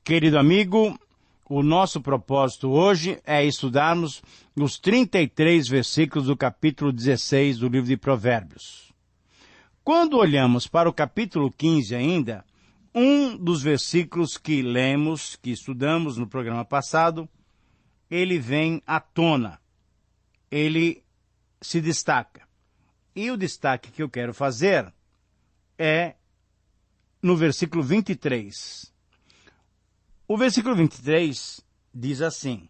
Querido amigo, o nosso propósito hoje é estudarmos os 33 versículos do capítulo 16 do livro de Provérbios. Quando olhamos para o capítulo 15 ainda, um dos versículos que lemos, que estudamos no programa passado, ele vem à tona, ele se destaca. E o destaque que eu quero fazer é no versículo 23. O versículo 23 diz assim: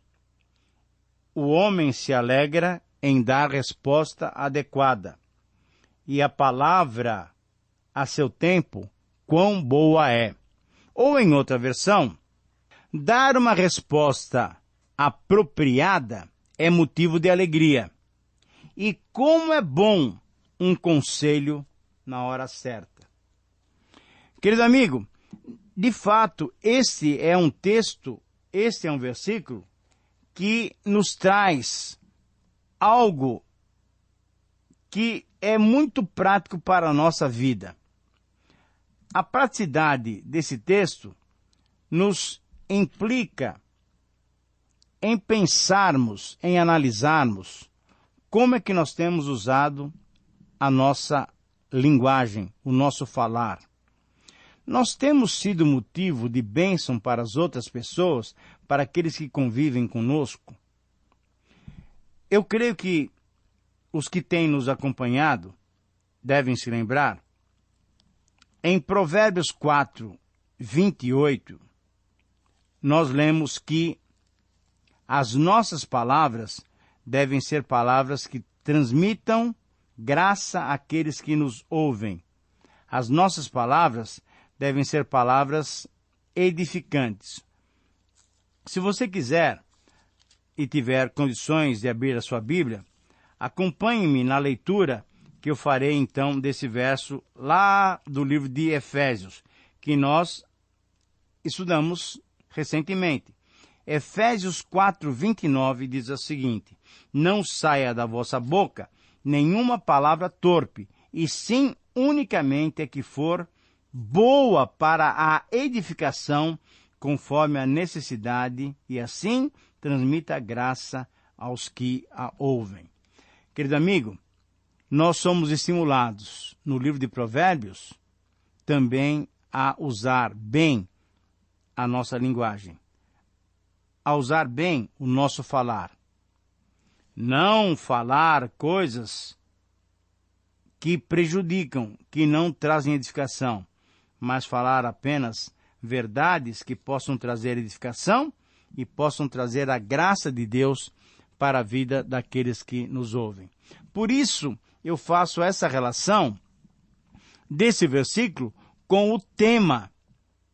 o homem se alegra em dar resposta adequada, e a palavra a seu tempo, quão boa é. Ou em outra versão, dar uma resposta apropriada é motivo de alegria. E como é bom um conselho na hora certa. Querido amigo, de fato, este é um versículo que nos traz algo que é muito prático para a nossa vida. A praticidade desse texto nos implica em pensarmos, em analisarmos como é que nós temos usado a nossa linguagem, o nosso falar. Nós temos sido motivo de bênção para as outras pessoas, para aqueles que convivem conosco. Eu creio que os que têm nos acompanhado devem se lembrar. Em Provérbios 4, 28, nós lemos que as nossas palavras devem ser palavras que transmitam graça àqueles que nos ouvem. As nossas palavras devem ser palavras edificantes. Se você quiser e tiver condições de abrir a sua Bíblia, acompanhe-me na leitura que eu farei então desse verso lá do livro de Efésios, que nós estudamos recentemente. Efésios 4, 29 diz o seguinte: não saia da vossa boca nenhuma palavra torpe, e sim unicamente a que for boa para a edificação, conforme a necessidade, e assim transmita graça aos que a ouvem. Querido amigo, nós somos estimulados no livro de Provérbios também a usar bem a nossa linguagem, a usar bem o nosso falar. Não falar coisas que prejudicam, que não trazem edificação, mas falar apenas verdades que possam trazer edificação e possam trazer a graça de Deus para a vida daqueles que nos ouvem. Por isso, eu faço essa relação desse versículo com o tema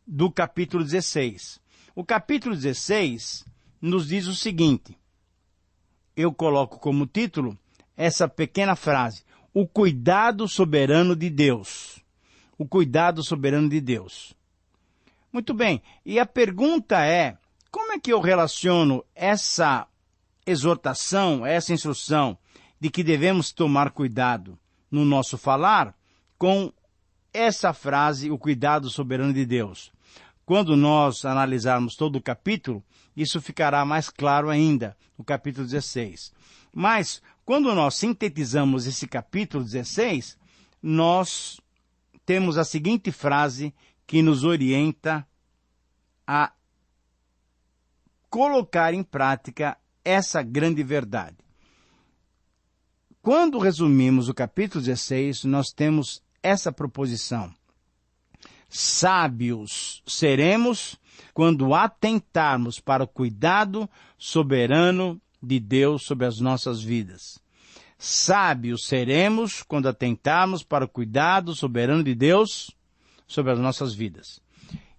do capítulo 16. O capítulo 16 nos diz o seguinte, eu coloco como título essa pequena frase: o cuidado soberano de Deus. O cuidado soberano de Deus. Muito bem, e a pergunta é, como é que eu relaciono essa exortação, essa instrução de que devemos tomar cuidado no nosso falar com essa frase, o cuidado soberano de Deus? Quando nós analisarmos todo o capítulo, isso ficará mais claro ainda, no capítulo 16. Mas, quando nós sintetizamos esse capítulo 16, nós temos a seguinte frase que nos orienta a colocar em prática essa grande verdade. Quando resumimos o capítulo 16, nós temos essa proposição: sábios seremos quando atentarmos para o cuidado soberano de Deus sobre as nossas vidas. Sábios seremos quando atentarmos para o cuidado soberano de Deus sobre as nossas vidas.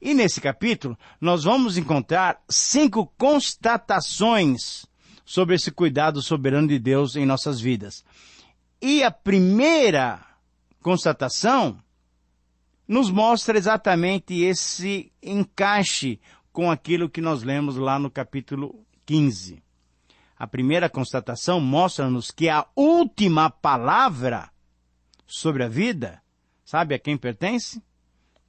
E nesse capítulo, nós vamos encontrar 5 constatações sobre esse cuidado soberano de Deus em nossas vidas. E a primeira constatação nos mostra exatamente esse encaixe com aquilo que nós lemos lá no capítulo 15. A primeira constatação mostra-nos que a última palavra sobre a vida, sabe a quem pertence?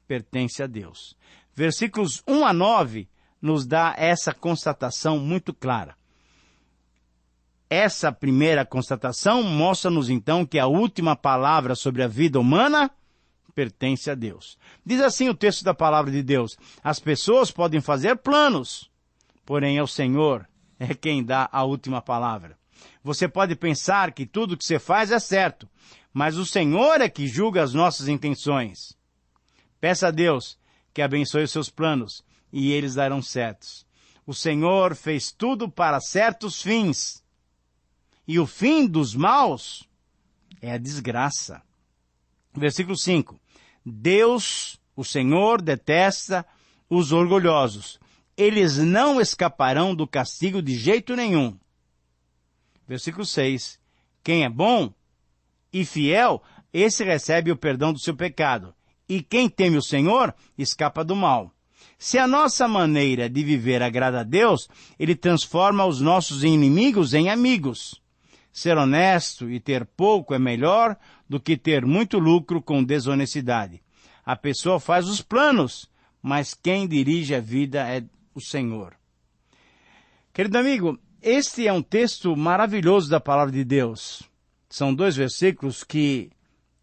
Pertence a Deus. Versículos 1 a 9 nos dá essa constatação muito clara. Essa primeira constatação mostra-nos então que a última palavra sobre a vida humana pertence a Deus. Diz assim o texto da palavra de Deus: as pessoas podem fazer planos, porém é o Senhor é quem dá a última palavra. Você pode pensar que tudo que você faz é certo, mas o Senhor é que julga as nossas intenções. Peça a Deus que abençoe os seus planos e eles darão certos. O Senhor fez tudo para certos fins. E o fim dos maus é a desgraça. Versículo 5. Deus, o Senhor, detesta os orgulhosos. Eles não escaparão do castigo de jeito nenhum. Versículo 6. Quem é bom e fiel, esse recebe o perdão do seu pecado. E quem teme o Senhor, escapa do mal. Se a nossa maneira de viver agrada a Deus, Ele transforma os nossos inimigos em amigos. Ser honesto e ter pouco é melhor do que ter muito lucro com desonestidade. A pessoa faz os planos, mas quem dirige a vida é o Senhor. Querido amigo, este é um texto maravilhoso da palavra de Deus. São 2 versículos que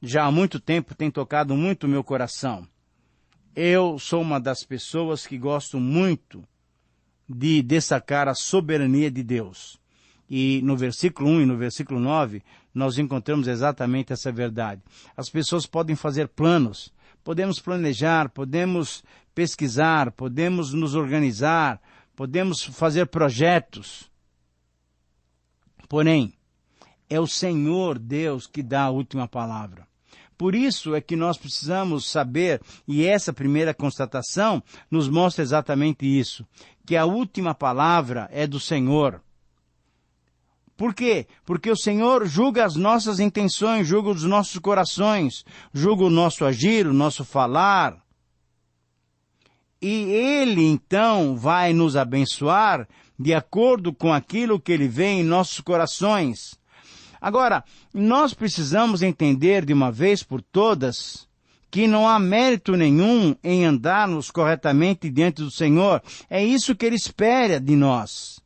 já há muito tempo têm tocado muito o meu coração. Eu sou uma das pessoas que gosto muito de destacar a soberania de Deus. E no versículo 1 e no versículo 9, nós encontramos exatamente essa verdade. As pessoas podem fazer planos, podemos planejar, podemos pesquisar, podemos nos organizar, podemos fazer projetos. Porém, é o Senhor Deus que dá a última palavra. Por isso é que nós precisamos saber, e essa primeira constatação nos mostra exatamente isso, que a última palavra é do Senhor. Por quê? Porque o Senhor julga as nossas intenções, julga os nossos corações, julga o nosso agir, o nosso falar. E Ele, então, vai nos abençoar de acordo com aquilo que Ele vê em nossos corações. Agora, nós precisamos entender de uma vez por todas que não há mérito nenhum em andarmos corretamente diante do Senhor. É isso que Ele espera de nós.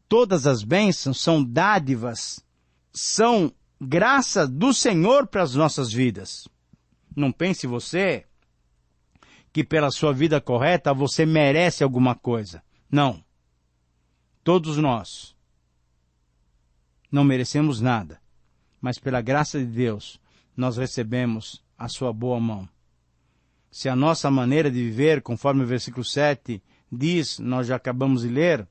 Todas as bênçãos são dádivas, são graça do Senhor para as nossas vidas. Não pense você que pela sua vida correta você merece alguma coisa. Não. Todos nós não merecemos nada, mas pela graça de Deus nós recebemos a sua boa mão. Se a nossa maneira de viver, conforme o versículo 7 diz, nós já acabamos de ler,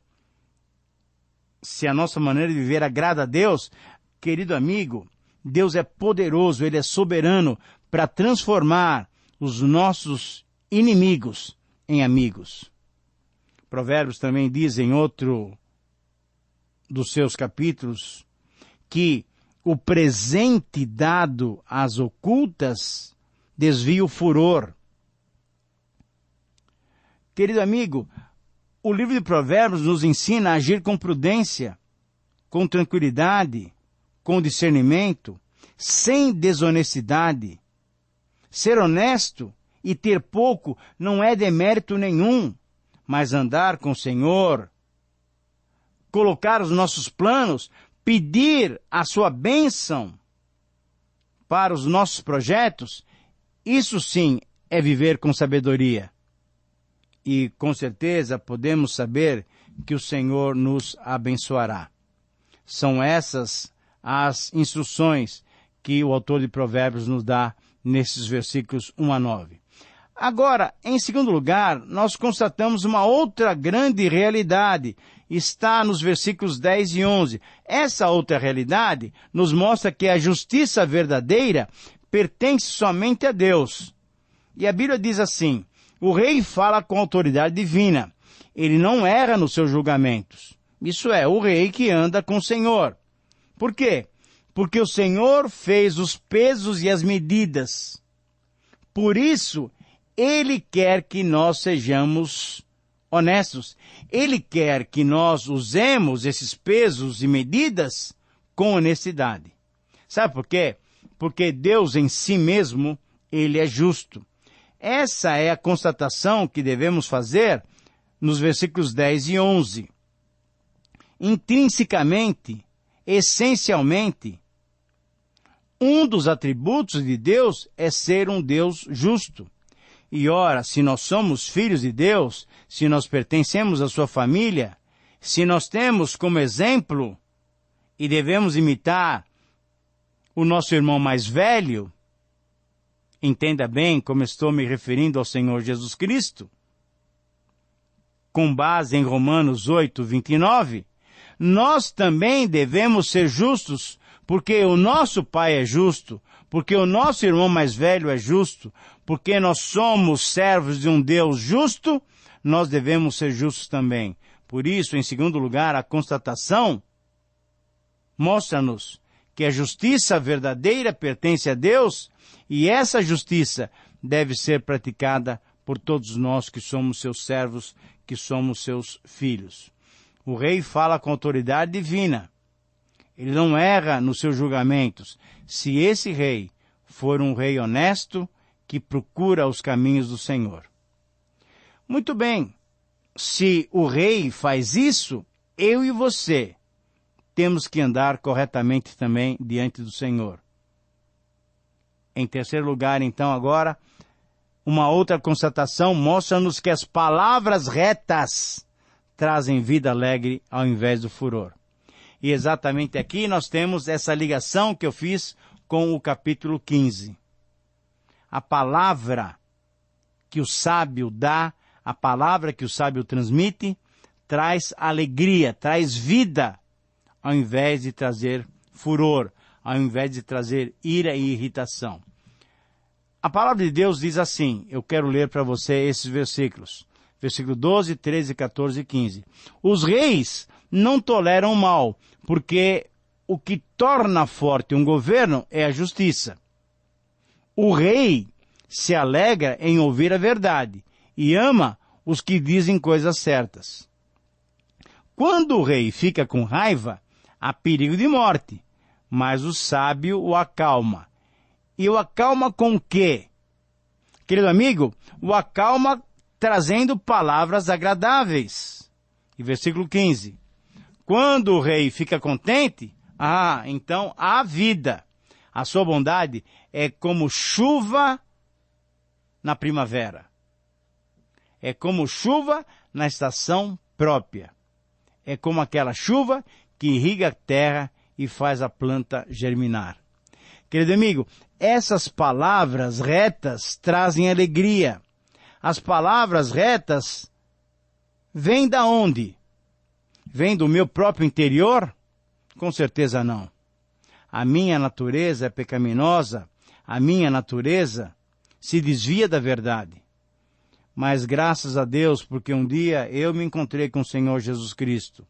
se a nossa maneira de viver agrada a Deus, querido amigo, Deus é poderoso, Ele é soberano para transformar os nossos inimigos em amigos. Provérbios também diz em outro dos seus capítulos que o presente dado às ocultas desvia o furor. Querido amigo, o livro de Provérbios nos ensina a agir com prudência, com tranquilidade, com discernimento, sem desonestidade. Ser honesto e ter pouco não é demérito nenhum, mas andar com o Senhor, colocar os nossos planos, pedir a sua bênção para os nossos projetos, isso sim é viver com sabedoria. E com certeza podemos saber que o Senhor nos abençoará. São essas as instruções que o autor de Provérbios nos dá nesses versículos 1 a 9. Agora, em segundo lugar, nós constatamos uma outra grande realidade. Está nos versículos 10 e 11. Essa outra realidade nos mostra que a justiça verdadeira pertence somente a Deus. E a Bíblia diz assim: o rei fala com autoridade divina. Ele não erra nos seus julgamentos. Isso é, o rei que anda com o Senhor. Por quê? Porque o Senhor fez os pesos e as medidas. Por isso, Ele quer que nós sejamos honestos. Ele quer que nós usemos esses pesos e medidas com honestidade. Sabe por quê? Porque Deus em si mesmo, Ele é justo. Essa é a constatação que devemos fazer nos versículos 10 e 11. Intrinsecamente, essencialmente, um dos atributos de Deus é ser um Deus justo. E ora, se nós somos filhos de Deus, se nós pertencemos à sua família, se nós temos como exemplo e devemos imitar o nosso irmão mais velho, entenda bem como estou me referindo ao Senhor Jesus Cristo, com base em Romanos 8, 29, nós também devemos ser justos, porque o nosso Pai é justo, porque o nosso irmão mais velho é justo, porque nós somos servos de um Deus justo, nós devemos ser justos também. Por isso, em segundo lugar, a constatação mostra-nos que a justiça verdadeira pertence a Deus, e essa justiça deve ser praticada por todos nós que somos seus servos, que somos seus filhos. O rei fala com autoridade divina. Ele não erra nos seus julgamentos. Se esse rei for um rei honesto, que procura os caminhos do Senhor. Muito bem, se o rei faz isso, eu e você temos que andar corretamente também diante do Senhor. Em terceiro lugar, então, agora, uma outra constatação mostra-nos que as palavras retas trazem vida alegre ao invés do furor. E exatamente aqui nós temos essa ligação que eu fiz com o capítulo 15. A palavra que o sábio dá, a palavra que o sábio transmite, traz alegria, traz vida, ao invés de trazer furor, ao invés de trazer ira e irritação. A palavra de Deus diz assim, eu quero ler para você esses versículos. Versículo 12, 13, 14 e 15. Os reis não toleram o mal, porque o que torna forte um governo é a justiça. O rei se alegra em ouvir a verdade e ama os que dizem coisas certas. Quando o rei fica com raiva, há perigo de morte, mas o sábio o acalma. E o acalma com o quê? Querido amigo, o acalma trazendo palavras agradáveis. E versículo 15. Quando o rei fica contente, então há vida. A sua bondade é como chuva na primavera. É como chuva na estação própria. É como aquela chuva que irriga a terra e faz a planta germinar. Querido amigo, essas palavras retas trazem alegria. As palavras retas vêm da onde? Vêm do meu próprio interior? Com certeza não. A minha natureza é pecaminosa, a minha natureza se desvia da verdade. Mas graças a Deus, porque um dia eu me encontrei com o Senhor Jesus Cristo.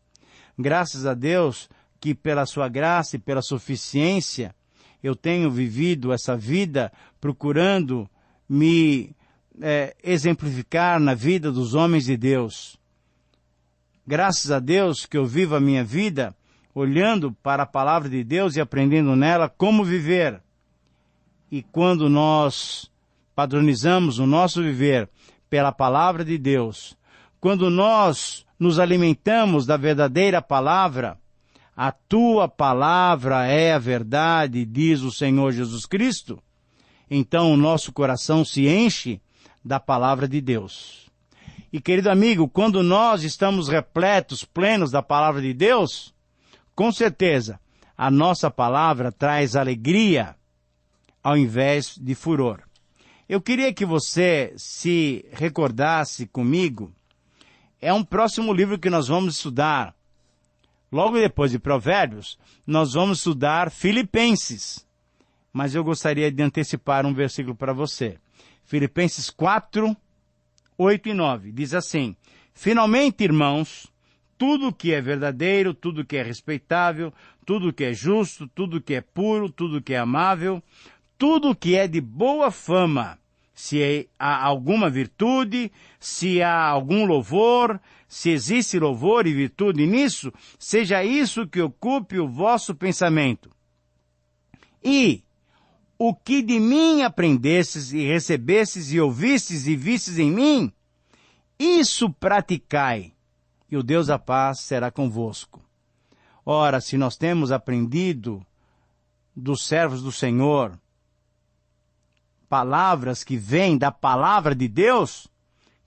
Graças a Deus que pela sua graça e pela suficiência eu tenho vivido essa vida procurando me exemplificar na vida dos homens de Deus. Graças a Deus que eu vivo a minha vida olhando para a palavra de Deus e aprendendo nela como viver. E quando nós padronizamos o nosso viver pela palavra de Deus, quando nós nos alimentamos da verdadeira palavra, a tua palavra é a verdade, diz o Senhor Jesus Cristo, então o nosso coração se enche da palavra de Deus. E querido amigo, quando nós estamos repletos, plenos da palavra de Deus, com certeza a nossa palavra traz alegria ao invés de furor. Eu queria que você se recordasse comigo, é um próximo livro que nós vamos estudar. Logo depois de Provérbios, nós vamos estudar Filipenses. Mas eu gostaria de antecipar um versículo para você. Filipenses 4, 8 e 9. Diz assim, finalmente, irmãos, tudo que é verdadeiro, tudo que é respeitável, tudo que é justo, tudo que é puro, tudo que é amável, tudo que é de boa fama, se há alguma virtude, se há algum louvor, se existe louvor e virtude nisso, seja isso que ocupe o vosso pensamento. E o que de mim aprendestes e recebestes e ouvistes e vistes em mim, isso praticai, e o Deus da paz será convosco. Ora, se nós temos aprendido dos servos do Senhor palavras que vêm da palavra de Deus,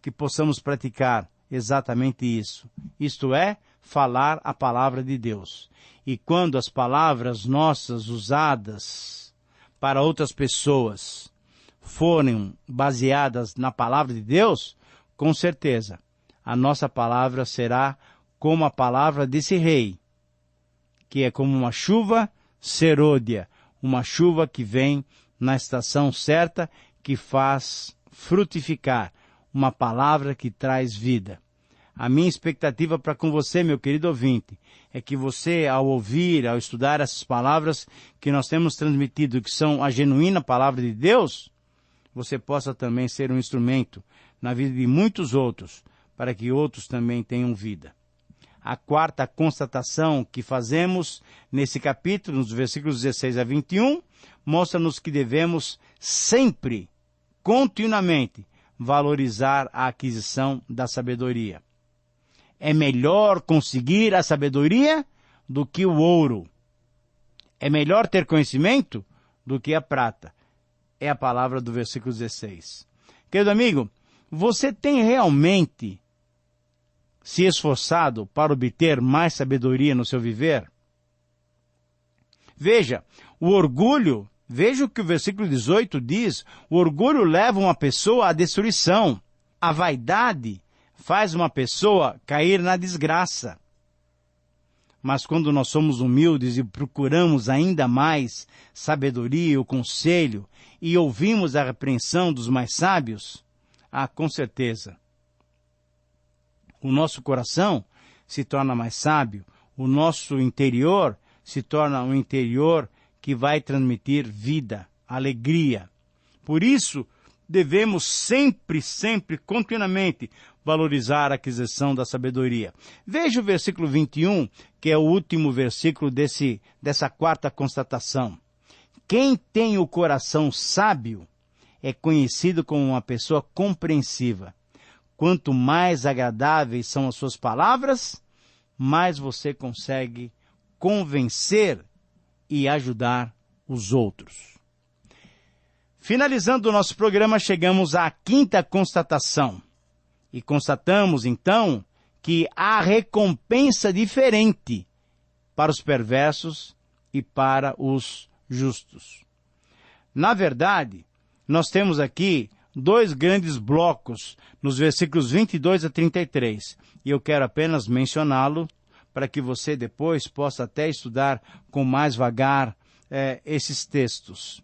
que possamos praticar exatamente isso. Isto é, falar a palavra de Deus. E quando as palavras nossas usadas para outras pessoas forem baseadas na palavra de Deus, com certeza, a nossa palavra será como a palavra desse rei, que é como uma chuva serôdia, uma chuva que vem na estação certa, que faz frutificar, uma palavra que traz vida. A minha expectativa para com você, meu querido ouvinte, é que você, ao ouvir, ao estudar essas palavras que nós temos transmitido, que são a genuína palavra de Deus, você possa também ser um instrumento na vida de muitos outros, para que outros também tenham vida. A quarta constatação que fazemos nesse capítulo, nos versículos 16 a 21, mostra-nos que devemos sempre, continuamente, valorizar a aquisição da sabedoria. É melhor conseguir a sabedoria do que o ouro. É melhor ter conhecimento do que a prata. É a palavra do versículo 16. Querido amigo, você tem realmente se esforçado para obter mais sabedoria no seu viver? Veja, o orgulho, veja o que o versículo 18 diz, o orgulho leva uma pessoa à destruição. A vaidade faz uma pessoa cair na desgraça. Mas quando nós somos humildes e procuramos ainda mais sabedoria, o conselho, e ouvimos a repreensão dos mais sábios, com certeza, o nosso coração se torna mais sábio, o nosso interior se torna um interior que vai transmitir vida, alegria. Por isso, devemos sempre, continuamente, valorizar a aquisição da sabedoria. Veja o versículo 21, que é o último versículo dessa quarta constatação. Quem tem o coração sábio é conhecido como uma pessoa compreensiva. Quanto mais agradáveis são as suas palavras, mais você consegue convencer e ajudar os outros. Finalizando o nosso programa, chegamos à quinta constatação. E constatamos, então, que há recompensa diferente para os perversos e para os justos. Na verdade, nós temos aqui dois grandes blocos nos versículos 22 a 33. E eu quero apenas mencioná-lo para que você depois possa até estudar com mais vagar esses textos.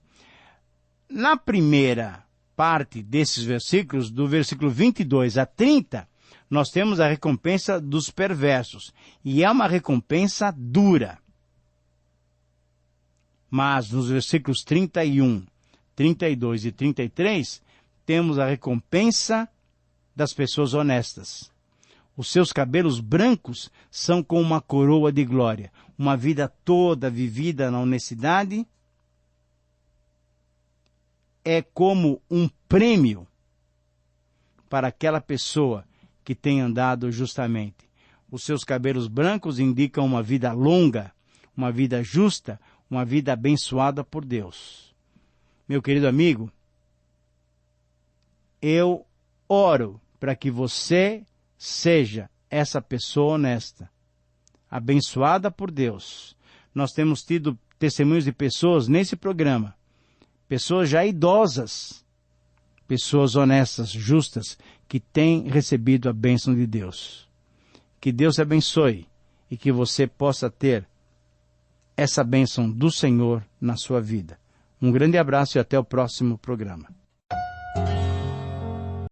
Na primeira parte desses versículos, do versículo 22 a 30, nós temos a recompensa dos perversos. E é uma recompensa dura. Mas nos versículos 31, 32 e 33, temos a recompensa das pessoas honestas. Os seus cabelos brancos são como uma coroa de glória. Uma vida toda vivida na honestidade é como um prêmio para aquela pessoa que tem andado justamente. Os seus cabelos brancos indicam uma vida longa, uma vida justa, uma vida abençoada por Deus. Meu querido amigo, eu oro para que você seja essa pessoa honesta, abençoada por Deus. Nós temos tido testemunhos de pessoas nesse programa, pessoas já idosas, pessoas honestas, justas, que têm recebido a bênção de Deus. Que Deus te abençoe e que você possa ter essa bênção do Senhor na sua vida. Um grande abraço e até o próximo programa.